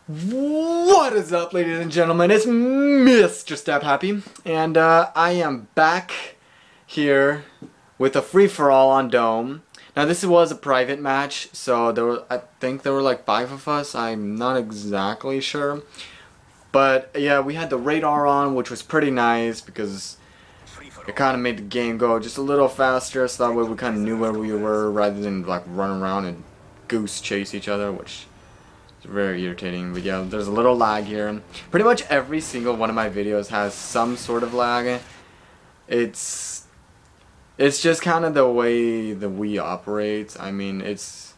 What is up, ladies and gentlemen? It's Mr.StabHappy, and I am back here with a free-for-all on Dome. Now, this was a private match, so I think there were like 5 of us. I'm not exactly sure. But yeah, we had the radar on, which was pretty nice because it kind of made the game go just a little faster, so that way we kind of knew where we were rather than like run around and goose chase each other, which is very irritating. But yeah, there's a little lag here. Pretty much every single one of my videos has some sort of lag. It's just kind of the way the Wii operates. I mean, there's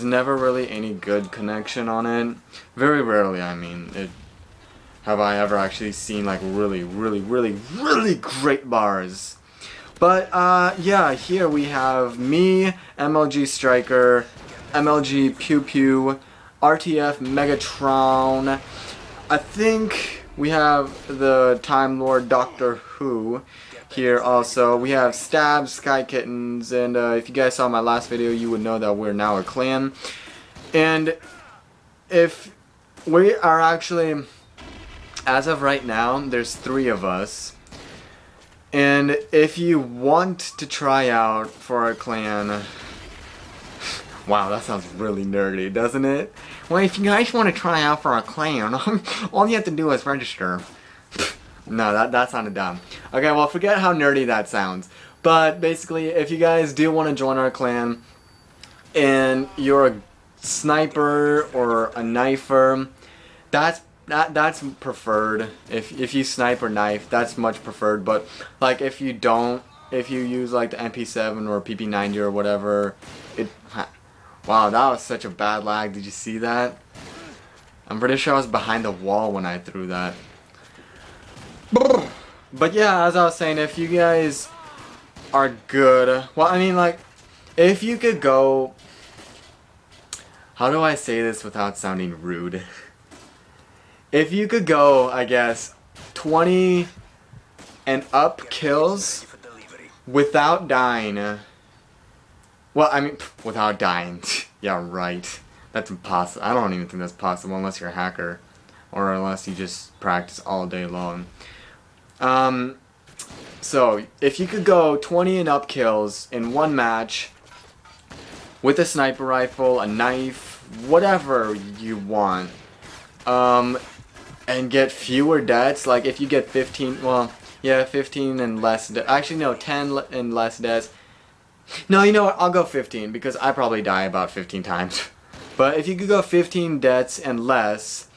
never really any good connection on it. Very rarely, I mean, have I ever actually seen like really great bars. But yeah, here we have me, MLG Striker, MLG Pew Pew, RTF Megatron. I think we have the Time Lord Doctor Who here also. We have Stab, Sky Kittens, and if you guys saw my last video, you would know that we're now a clan. And if we are actually, as of right now, there's 3 of us. And if you want to try out for our clan, wow, that sounds really nerdy, doesn't it? Well, if you guys want to try out for our clan, all you have to do is register. No, that sounded dumb. Okay, well, forget how nerdy that sounds. But basically, if you guys do want to join our clan, and you're a sniper or a knifer, that's preferred. If you snipe or knife, that's much preferred. But like if you use like the MP7 or PP90 or whatever, wow, that was such a bad lag. Did you see that? I'm pretty sure I was behind the wall when I threw that. But yeah, as I was saying, if you guys are good, well, I mean, like, if you could go, how do I say this without sounding rude? If you could go, I guess, 20 and up kills without dying. Well, I mean, without dying. Yeah, right. That's impossible. I don't even think that's possible unless you're a hacker. Or unless you just practice all day long. So, if you could go 20 and up kills in one match with a sniper rifle, a knife, whatever you want, and get fewer deaths, like if you get 15, well, yeah, 15 and less, actually no, 10 and less deaths. No, you know what, I'll go 15 because I probably die about 15 times. But if you could go 15 deaths and less,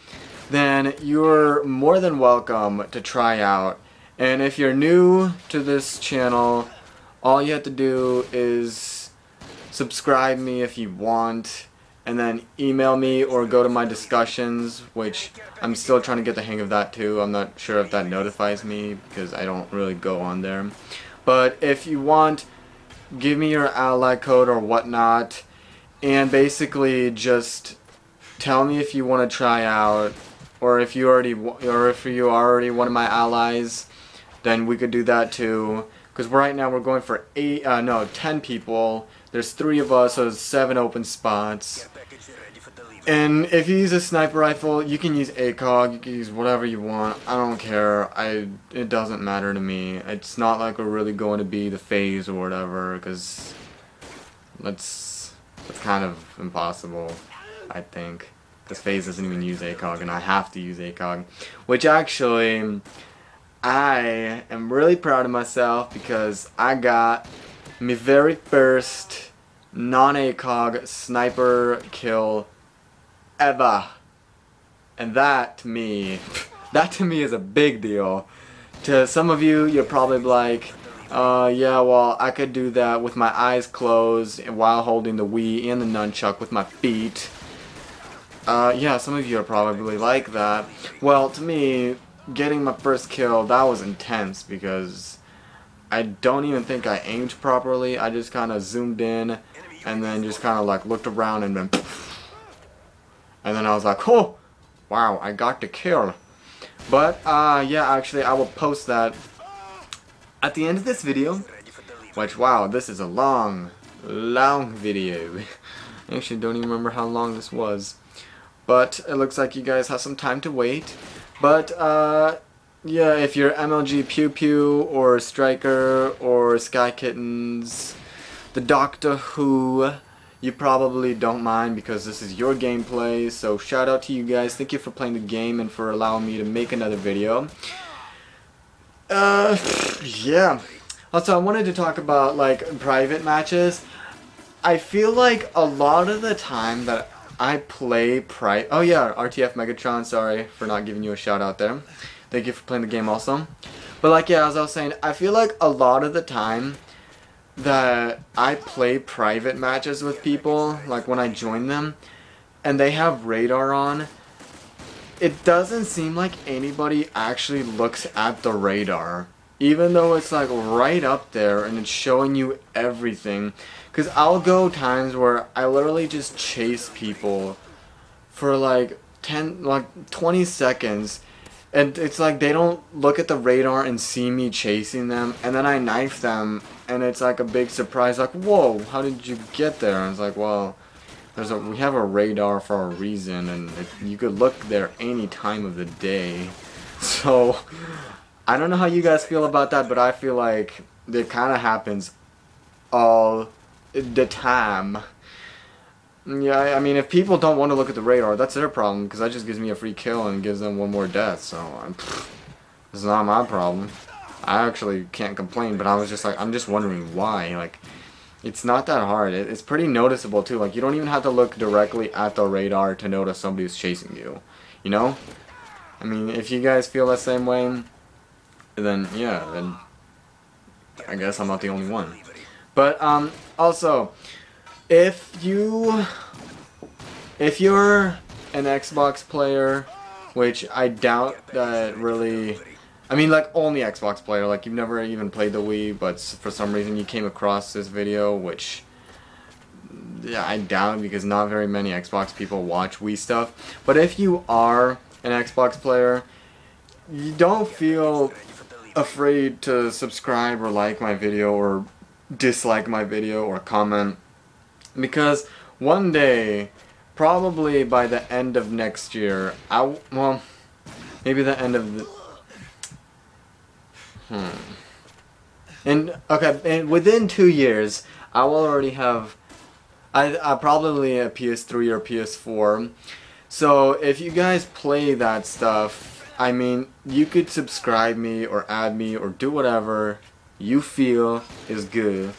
then you're more than welcome to try out. And if you're new to this channel, all you have to do is subscribe me if you want, and then email me or go to my discussions, which I'm still trying to get the hang of that too. I'm not sure if that notifies me because I don't really go on there. But if you want, give me your ally code or whatnot, and basically just tell me if you want to try out, or if you already one of my allies, then we could do that too. Because right now we're going for 10 people. There's 3 of us, so there's 7 open spots. And if you use a sniper rifle, you can use ACOG, you can use whatever you want. I don't care. It doesn't matter to me. It's not like we're really going to be the phase or whatever, because that's kind of impossible, I think. Because phase doesn't even use ACOG, and I have to use ACOG. Which actually, I am really proud of myself because I got my very first non-ACOG sniper kill ever. And that to me is a big deal. To some of you, you're probably like, yeah, well, I could do that with my eyes closed and while holding the Wii and the nunchuck with my feet. Yeah, some of you are probably like that. Well, to me, getting my first kill, that was intense because I don't even think I aimed properly. I just kind of zoomed in and then just kind of like looked around and then and then I was like, oh, wow, I got the kill. But yeah, actually I will post that at the end of this video, which, wow, this is a long video. I actually don't even remember how long this was. but it looks like you guys have some time to wait. But yeah, if you're MLG Pew Pew or Striker or Sky Kittens, the Doctor Who, you probably don't mind because this is your gameplay. So shout out to you guys. Thank you for playing the game and for allowing me to make another video. Yeah. Also, I wanted to talk about like private matches. I feel like a lot of the time that I play oh yeah, RTF Megatron, sorry for not giving you a shout out there. Thank you for playing the game also. But like, yeah, as I was saying, I feel like a lot of the time that I play private matches with people, like when I join them, and they have radar on, it doesn't seem like anybody actually looks at the radar. Even though it's like right up there and it's showing you everything. Because I'll go times where I literally just chase people for like 20 seconds. And it's like they don't look at the radar and see me chasing them. And then I knife them and it's like a big surprise. Like, whoa, how did you get there? And it's like, well, we have a radar for a reason. And you could look there any time of the day. So I don't know how you guys feel about that, but I feel like it kind of happens all the time. Yeah, I mean, if people don't want to look at the radar, that's their problem, because that just gives me a free kill and gives them one more death, so it's not my problem. I actually can't complain, but I was just like, I'm just wondering why. Like, it's not that hard. It's pretty noticeable too. Like, you don't even have to look directly at the radar to notice somebody's chasing you, you know? I mean, if you guys feel the same way, then yeah, then I guess I'm not the only one. But also, if you're an Xbox player, which I doubt that really, I mean, like only Xbox player, like you've never even played the Wii, but for some reason you came across this video, which yeah, I doubt, because not very many Xbox people watch Wii stuff. But if you are an Xbox player, you don't feel afraid to subscribe or like my video or dislike my video or comment, because one day, probably by the end of next year, well, maybe the end of the and within 2 years I will already have probably a PS3 or PS4. So if you guys play that stuff, I mean, you could subscribe me or add me or do whatever you feel is good.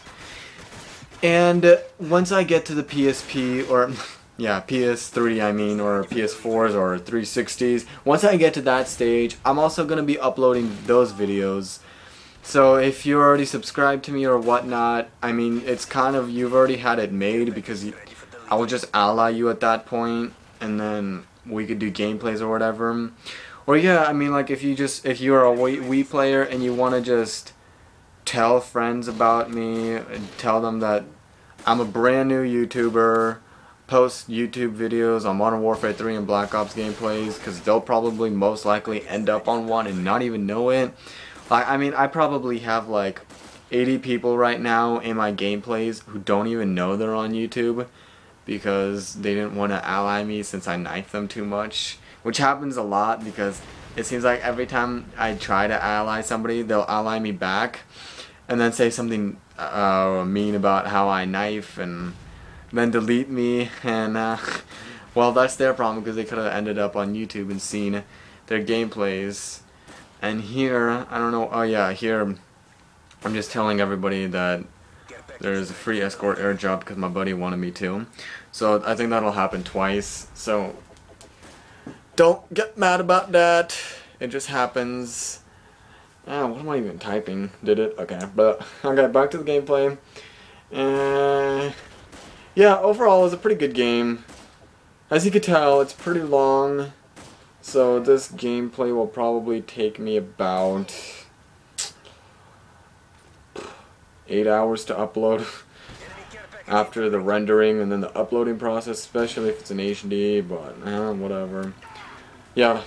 And once I get to the PSP, or yeah, PS3 I mean, or PS4s or 360s, once I get to that stage, I'm also going to be uploading those videos. So if you're already subscribed to me or whatnot, I mean, it's kind of, you've already had it made, because I will just ally you at that point, and then we could do gameplays or whatever. Or yeah, I mean, like if you're a Wii player and you want to just tell friends about me and tell them that I'm a brand new YouTuber, post YouTube videos on Modern Warfare 3 and Black Ops gameplays, because they'll probably most likely end up on one and not even know it. Like, I mean, I probably have like 80 people right now in my gameplays who don't even know they're on YouTube, because they didn't want to ally me since I knifed them too much. Which happens a lot, because it seems like every time I try to ally somebody, they'll ally me back and then say something mean about how I knife and then delete me. And well, that's their problem, because they could have ended up on YouTube and seen their gameplays. And here, I don't know, oh yeah, here I'm just telling everybody that there's a free escort airdrop because my buddy wanted me to. So I think that'll happen twice. So don't get mad about that. It just happens. What am I even typing? Did it? Okay, but okay, back to the gameplay. Yeah, overall it was a pretty good game. As you can tell, it's pretty long. So this gameplay will probably take me about 8 hours to upload after the rendering and then the uploading process, especially if it's in HD, but whatever. Yeah,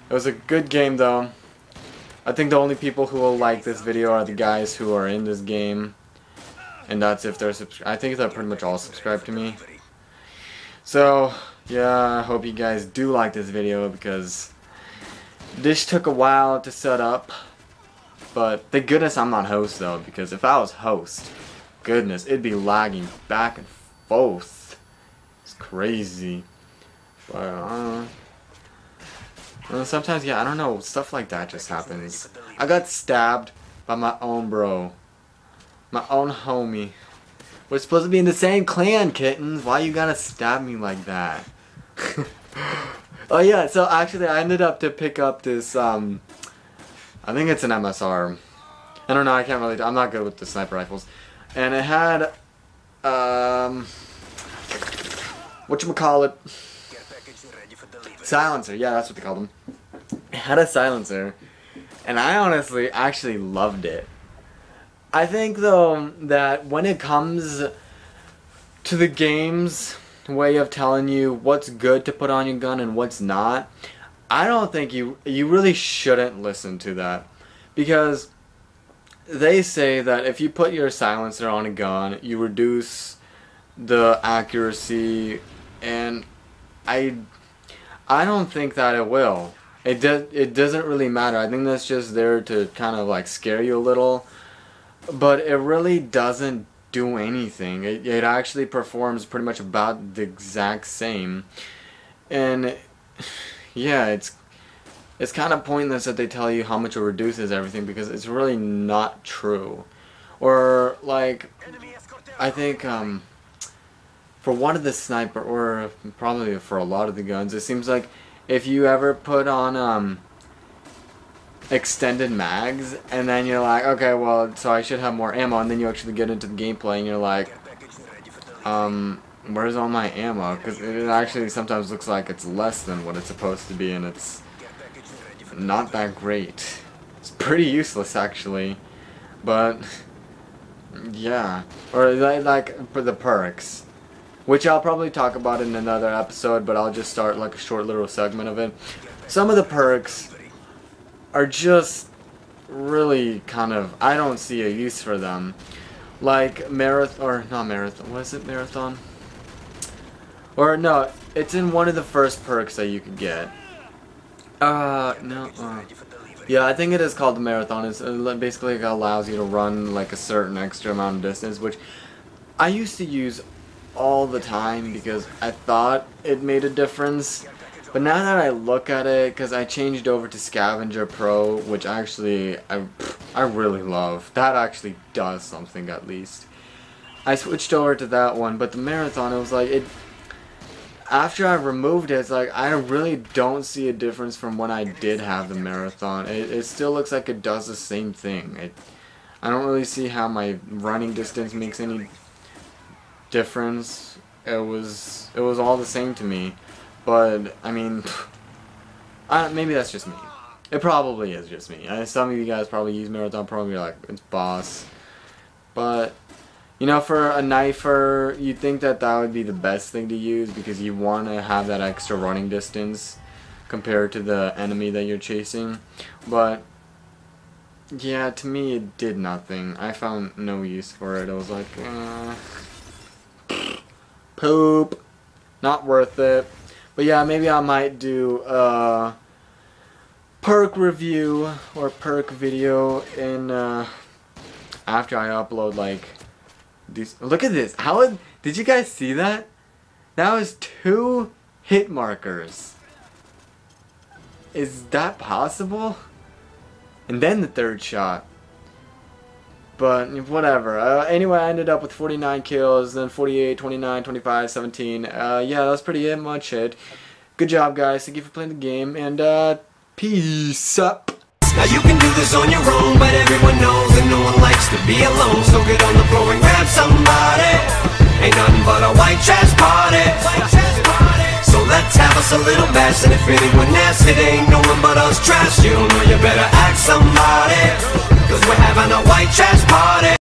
it was a good game though. I think the only people who will like this video are the guys who are in this game, and that's if they're I think they're pretty much all subscribed to me. So yeah, I hope you guys do like this video because this took a while to set up. But thank goodness I'm not host though, because if I was host, goodness, it'd be lagging back and forth. It's crazy. But sometimes, yeah, I don't know, stuff like that just happens. I got stabbed by my own bro. My own homie. We're supposed to be in the same clan, kittens. Why you gotta stab me like that? Oh yeah, so actually I ended up to pick up this, I think it's an MSR. I don't know, I can't really, I'm not good with the sniper rifles. And it had, whatchamacallit? Silencer, yeah, that's what they call them. It had a silencer. And I honestly actually loved it. I think though that when it comes to the game's way of telling you what's good to put on your gun and what's not, I don't think you really shouldn't listen to that, because they say that if you put your silencer on a gun, you reduce the accuracy, and I don't think that it will. It doesn't really matter. I think that's just there to kind of like scare you a little, but it really doesn't do anything. It actually performs pretty much about the exact same, and yeah, it's kind of pointless that they tell you how much it reduces everything, because it's really not true. Or like, I think for one of the sniper, or probably for a lot of the guns, it seems like if you ever put on extended mags and then you're like, okay, well, so I should have more ammo, and then you actually get into the gameplay and you're like, where's all my ammo? Because it actually sometimes looks like it's less than what it's supposed to be, and it's not that great. It's pretty useless actually, but yeah. Or like for the perks, which I'll probably talk about in another episode, but I'll just start like a short little segment of it. Some of the perks are just really kind of, I don't see a use for them. Like marathon, or not marathon, what is it, marathon? Or no, it's in one of the first perks that you could get. Yeah, I think it is called the marathon. It's basically, it allows you to run like a certain extra amount of distance, which I used to use all the time because I thought it made a difference. But now that I look at it, because I changed over to Scavenger Pro, which actually I really love. That actually does something at least. I switched over to that one, but the marathon, it was like, after I removed it, it's like I really don't see a difference from when I did have the marathon. It still looks like it does the same thing. I don't really see how my running distance makes any difference. It was all the same to me. But I mean, maybe that's just me. It probably is just me. Some of you guys probably use Marathon Pro and you're like, it's boss. But you know, for a knifer, you'd think that that would be the best thing to use, because you want to have that extra running distance compared to the enemy that you're chasing. But yeah, to me it did nothing. I found no use for it. I was like, poop, not worth it. But yeah, maybe I might do a perk review or perk video in after I upload like these. Look at this. How did you guys see that? That was 2 hit markers. Is that possible? And then the 3rd shot. But whatever. Anyway, I ended up with 49 kills, then 48, 29, 25, 17. Yeah, that's pretty much it. Good job, guys. Thank you for playing the game, and peace up. Now you can do this on your own, but everyone knows that no one likes to be alone. So get on the floor and grab somebody. Ain't nothing but a white trash party. So let's have us a little bash, and if anyone asks, it ain't no one but us trash. You don't know, you better ask somebody, 'cause we're having a white trash party.